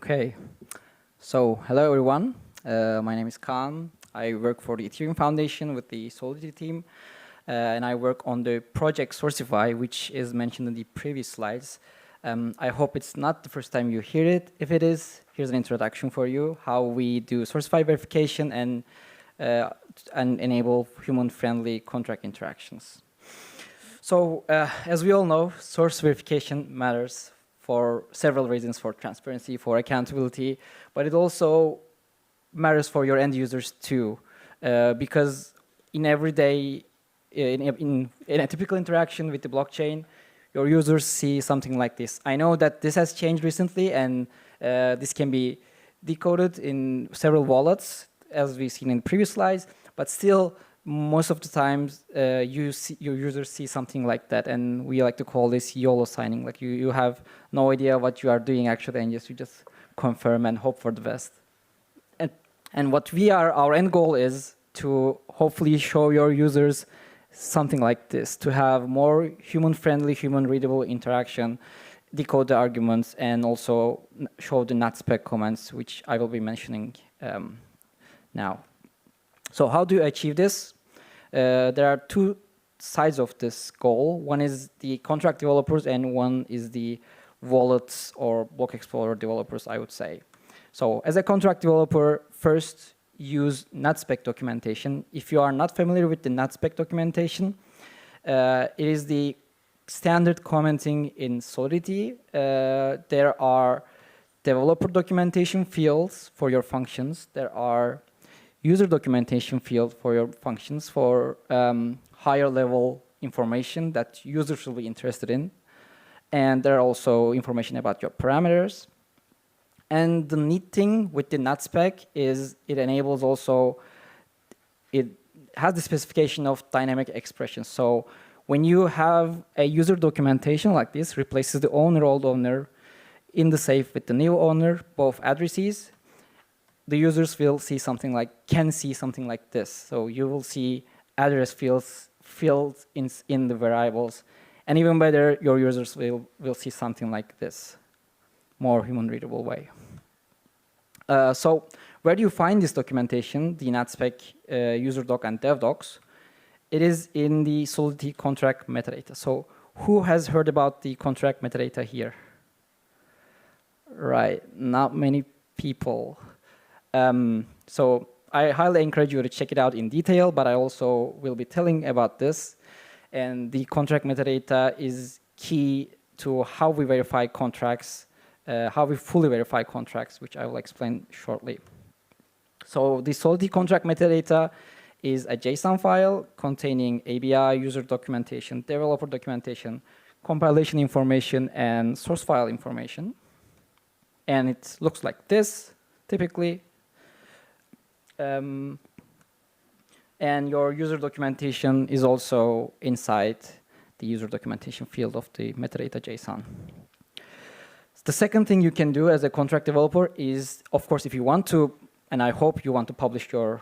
Okay, so hello everyone. My name is Kaan. I work for the Ethereum Foundation with the Solidity team, and I work on the project Sourcify, which is mentioned in the previous slides. I hope it's not the first time you hear it. If it is, here's an introduction for you, how we do Sourcify verification and enable human-friendly contract interactions. So, as we all know, source verification matters for several reasons, for transparency, for accountability, but it also matters for your end users too, because in everyday, in a typical interaction with the blockchain, your users see something like this. I know that this has changed recently, and this can be decoded in several wallets, as we've seen in previous slides, but still, most of the times, your users see something like that, and we like to call this YOLO-Signing. Like you have no idea what you are doing actually, and you just confirm and hope for the best. And what our end goal is to hopefully show your users something like this, to have more human-friendly, human-readable interaction, decode the arguments, and also show the Natspec comments, which I will be mentioning now. So how do you achieve this? There are two sides of this goal. One is the contract developers, and one is the wallets or block explorer developers, I would say. So as a contract developer, first use Natspec documentation. If you are not familiar with the Natspec documentation, it is the standard commenting in Solidity. There are developer documentation fields for your functions. There are user documentation field for your functions for higher level information that users will be interested in. And there are also information about your parameters. And the neat thing with the Natspec is it enables also, it has the specification of dynamic expressions. So when you have a user documentation like this, replaces the owner, old owner in the safe with the new owner, both addresses, the users will see something like, can see something like this. So you will see address fields in the variables. And even better, your users will see something like this, more human-readable way. So where do you find this documentation, the Natspec user doc and dev docs? It is in the Solidity contract metadata. So who has heard about the contract metadata here? Right, not many people. So I highly encourage you to check it out in detail, but I also will be telling about this. And the contract metadata is key to how we verify contracts, how we fully verify contracts, which I will explain shortly. So the Solidity contract metadata is a JSON file containing ABI, user documentation, developer documentation, compilation information, and source file information. And it looks like this, typically. And your user documentation is also inside the user documentation field of the metadata JSON. The second thing you can do as a contract developer is, of course, if you want to, and I hope you want to publish your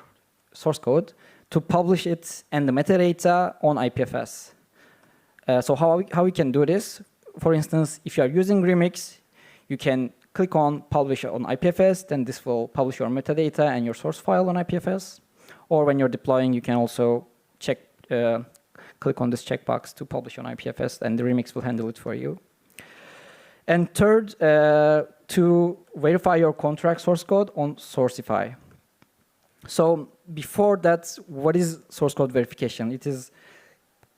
source code, to publish it and the metadata on IPFS. So how we can do this? For instance, if you are using Remix, you can click on publish on IPFS, then this will publish your metadata and your source file on IPFS. Or when you're deploying, you can also click on this checkbox to publish on IPFS, and the Remix will handle it for you. And third, to verify your contract source code on Sourcify. So before that, what is source code verification? It is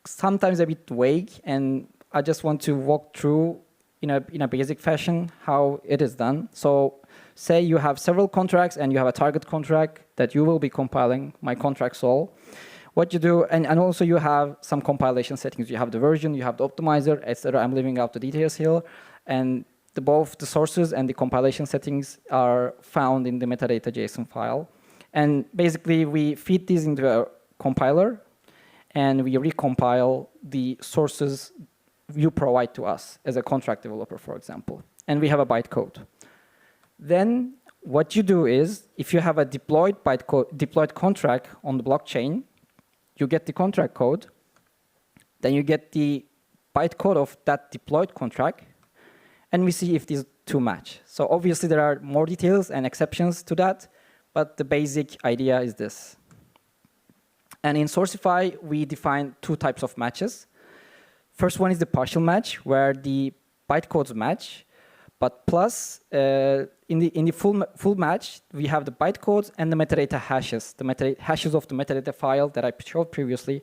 sometimes a bit vague, and I just want to walk through in a basic fashion how it is done. So say you have several contracts and you have a target contract that you will be compiling, my contract sol. What you do, and also you have some compilation settings. You have the version, you have the optimizer, etc. I'm leaving out the details here. And both the sources and the compilation settings are found in the metadata JSON file. And basically, we feed these into a compiler, and we recompile the sources you provide to us as a contract developer, for example. And we have a bytecode. Then what you do is, if you have a deployed contract on the blockchain, you get the contract code. Then you get the bytecode of that deployed contract. And we see if this to match. So obviously there are more details and exceptions to that, but the basic idea is this. And in Sourcify, we define two types of matches. First one is the partial match, where the bytecodes match, but plus in the full match, we have the bytecodes and the metadata hashes. The hashes of the metadata file that I showed previously,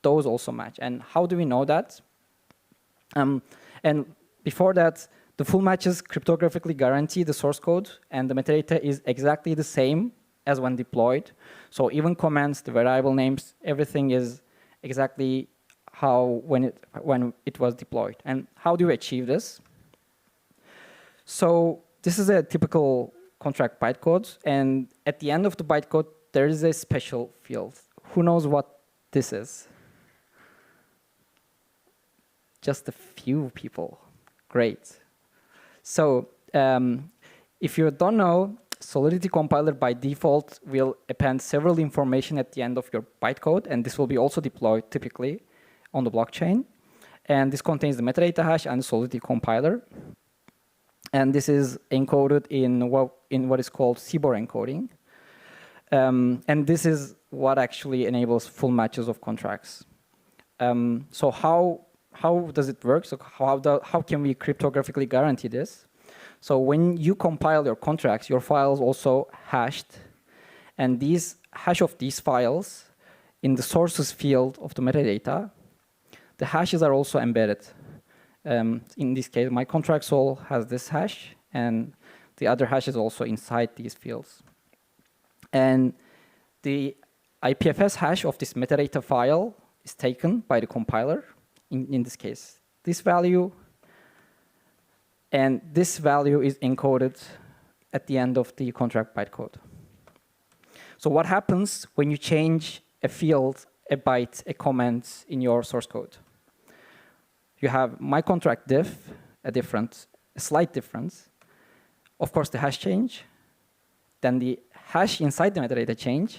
those also match. And how do we know that? And before that, the full matches cryptographically guarantee the source code, and the metadata is exactly the same as when deployed. So even comments, the variable names, everything is exactly how when it was deployed. And how do we achieve this? So this is a typical contract bytecode, and at the end of the bytecode, there is a special field. Who knows what this is? Just a few people. Great. So if you don't know, Solidity compiler by default will append several information at the end of your bytecode, and this will be also deployed typically on the blockchain. And this contains the metadata hash and the Solidity compiler. And this is encoded in what is called CBOR encoding. And this is what actually enables full matches of contracts. So how does it work? So how can we cryptographically guarantee this? So when you compile your contracts, your files also hashed, and these hash of these files in the sources field of the metadata, the hashes are also embedded. In this case, my contract sol has this hash, and the other hash is also inside these fields. And the IPFS hash of this metadata file is taken by the compiler, in this case, this value, and this value is encoded at the end of the contract bytecode. So what happens when you change a field, a byte, a comment in your source code? You have my contract diff, a slight difference. Of course, the hash change, then the hash inside the metadata change,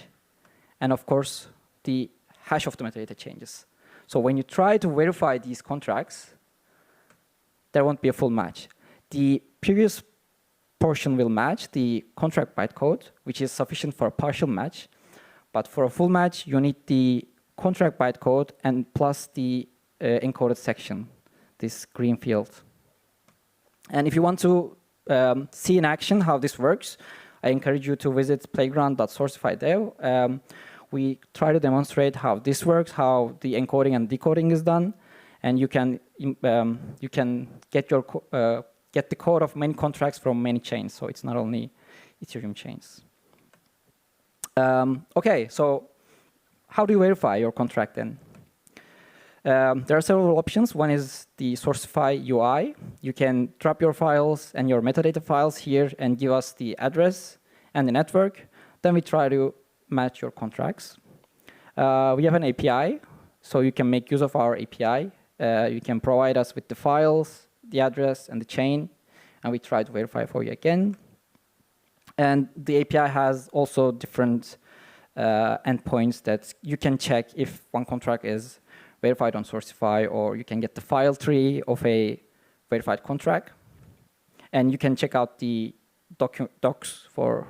and of course, the hash of the metadata changes. So when you try to verify these contracts, there won't be a full match. The previous portion will match the contract bytecode, which is sufficient for a partial match. But for a full match, you need the contract bytecode and plus the encoded section, this green field. And if you want to see in action how this works, I encourage you to visit playground.sourcify.dev. We try to demonstrate how this works, how the encoding and decoding is done, and you can get the code of many contracts from many chains. So it's not only Ethereum chains. Okay, so how do you verify your contract then? There are several options. One is the Sourcify UI. You can drop your files and your metadata files here and give us the address and the network. Then we try to match your contracts. We have an API, so you can make use of our API. You can provide us with the files, the address, and the chain, and we try to verify for you again. And the API has also different endpoints that you can check if one contract is verified on Sourcify, or you can get the file tree of a verified contract. And you can check out the docs for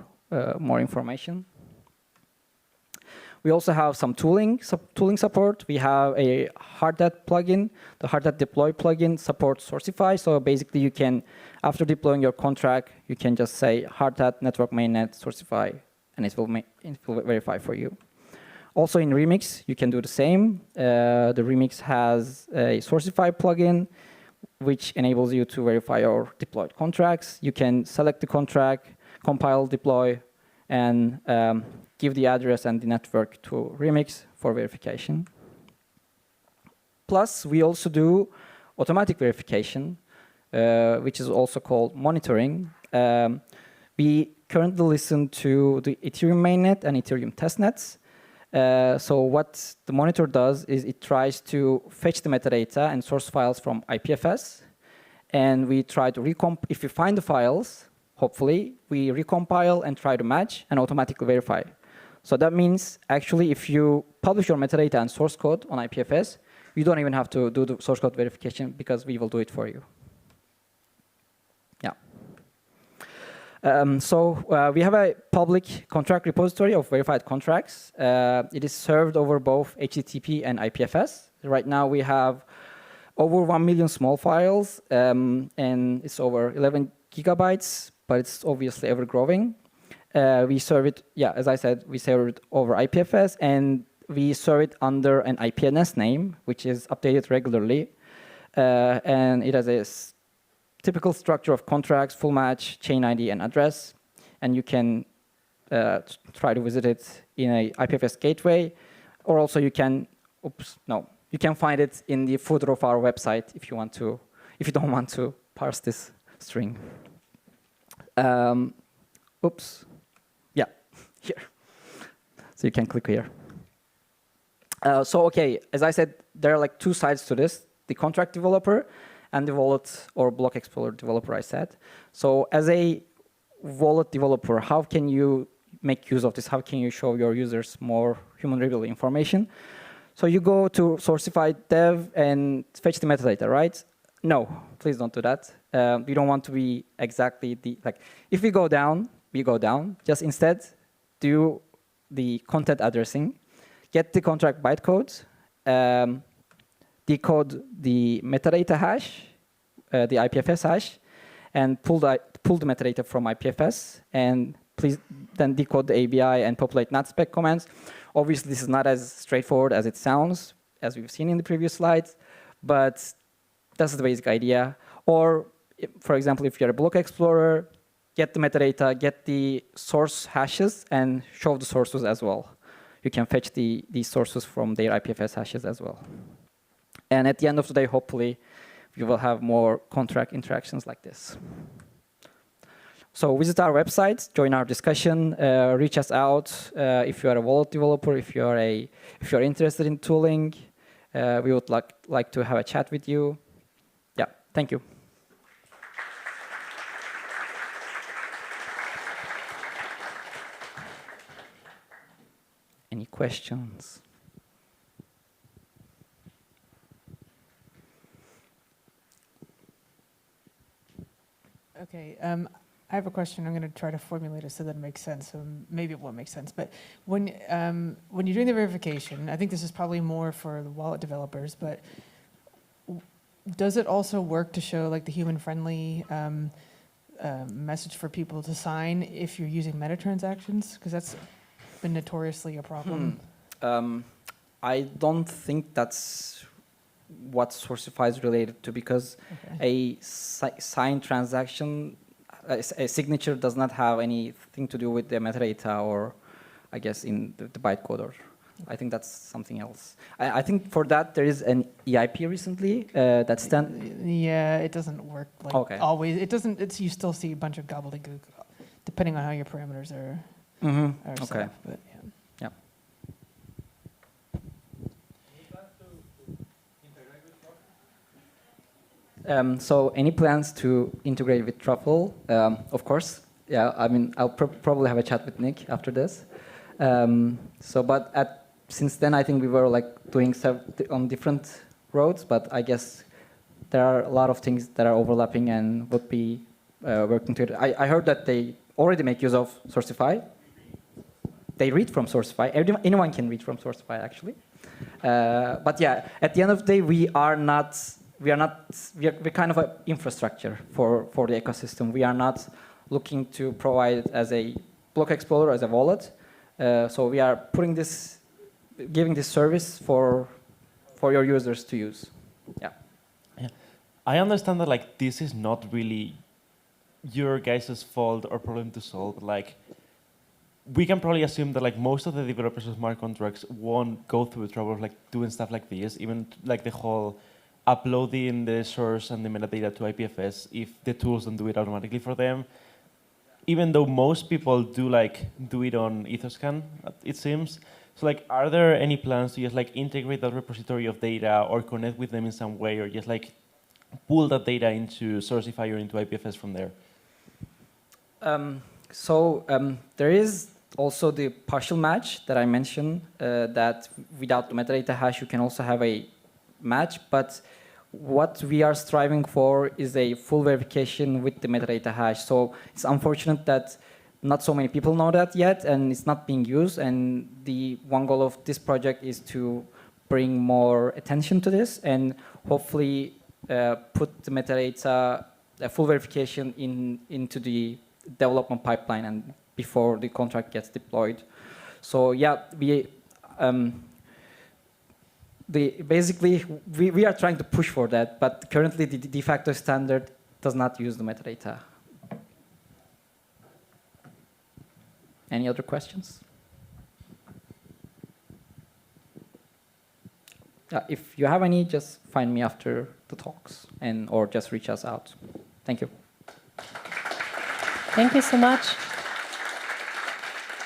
more information. We also have some tooling support. We have a hardhat plugin. The hardhat deploy plugin supports Sourcify. So basically, you can, after deploying your contract, you can just say hardhat network mainnet Sourcify, and it will verify for you. Also in Remix, you can do the same. The Remix has a Sourcify plugin, which enables you to verify your deployed contracts. You can select the contract, compile, deploy, and give the address and the network to Remix for verification. Plus, we also do automatic verification, which is also called monitoring. We currently listen to the Ethereum mainnet and Ethereum testnets. So what the monitor does is it tries to fetch the metadata and source files from IPFS. And we try to if we find the files, hopefully, we recompile and try to match and automatically verify. So that means, actually, if you publish your metadata and source code on IPFS, you don't even have to do the source code verification because we will do it for you. Yeah. We have a public contract repository of verified contracts. It is served over both HTTP and IPFS. Right now we have over 1 million small files, and it's over 11 gigabytes, but it's obviously ever growing. We serve it, as I said, we serve it over IPFS, and we serve it under an IPNS name, which is updated regularly. And it has a typical structure of contracts, full match, chain ID, and address. And you can try to visit it in a IPFS gateway, or also you can, you can find it in the footer of our website if you don't want to parse this string. Here. So you can click here. As I said, there are like two sides to this: the contract developer and the wallet or block explorer developer, I said. So as a wallet developer, how can you make use of this? How can you show your users more human-readable information? So you go to Sourcify dev and fetch the metadata, right? No, please don't do that. We don't want to be exactly if we go down, we go down. Just instead, do the content addressing, get the contract bytecode, decode the metadata hash, the IPFS hash, and pull the metadata from IPFS, and please then decode the ABI and populate Natspec commands. Obviously, this is not as straightforward as it sounds, as we've seen in the previous slides, but that's the basic idea. Or, for example, if you're a block explorer, get the metadata, get the source hashes, and show the sources as well. You can fetch the sources from their IPFS hashes as well. And at the end of the day, hopefully, we will have more contract interactions like this. So visit our website, join our discussion, reach us out if you are a wallet developer, if you're interested in tooling. We would like to have a chat with you. Yeah, thank you. Any questions? Okay, I have a question. I'm going to try to formulate it so that it makes sense. So maybe it won't make sense. But when you're doing the verification, I think this is probably more for the wallet developers, but does it also work to show like the human-friendly message for people to sign if you're using meta transactions? Because that's been notoriously a problem. I don't think that's what Sourcify is related to, because a signed transaction, a signature does not have anything to do with the metadata, or I guess in the bytecode, or I think that's something else. I think for that there is an EIP recently that's done. Yeah, it doesn't work like always. It doesn't. You still see a bunch of gobbledygook, depending on how your parameters are. Are set up, but yeah. So any plans to integrate with Truffle? Of course. Yeah, I mean, I'll probably have a chat with Nick after this. Since then, I think we were like doing on different roads, but I guess there are a lot of things that are overlapping and would be working together. I heard that they already make use of Sourcify. They read from Sourcify. Anyone can read from Sourcify, actually. But yeah, at the end of the day, we're kind of an infrastructure for the ecosystem. We are not looking to provide it as a block explorer, as a wallet. So we are giving this service for your users to use. Yeah. I understand that like this is not really your guys' fault or problem to solve. Like, we can probably assume that like most of the developers of smart contracts won't go through the trouble of like doing stuff like this, even like the whole uploading the source and the metadata to IPFS if the tools don't do it automatically for them. Even though most people do it on Ethoscan, it seems. So like, are there any plans to just like integrate that repository of data or connect with them in some way, or just like pull that data into Sourcify or into IPFS from there? There is also the partial match that I mentioned, that without the metadata hash, you can also have a match, but what we are striving for is a full verification with the metadata hash. So it's unfortunate that not so many people know that yet, and it's not being used. And the one goal of this project is to bring more attention to this and hopefully put the metadata, full verification into the development pipeline and before the contract gets deployed. So yeah, basically we are trying to push for that, but currently the de facto standard does not use the metadata. Any other questions? If you have any, just find me after the talks or just reach us out. Thank you. Thank you so much.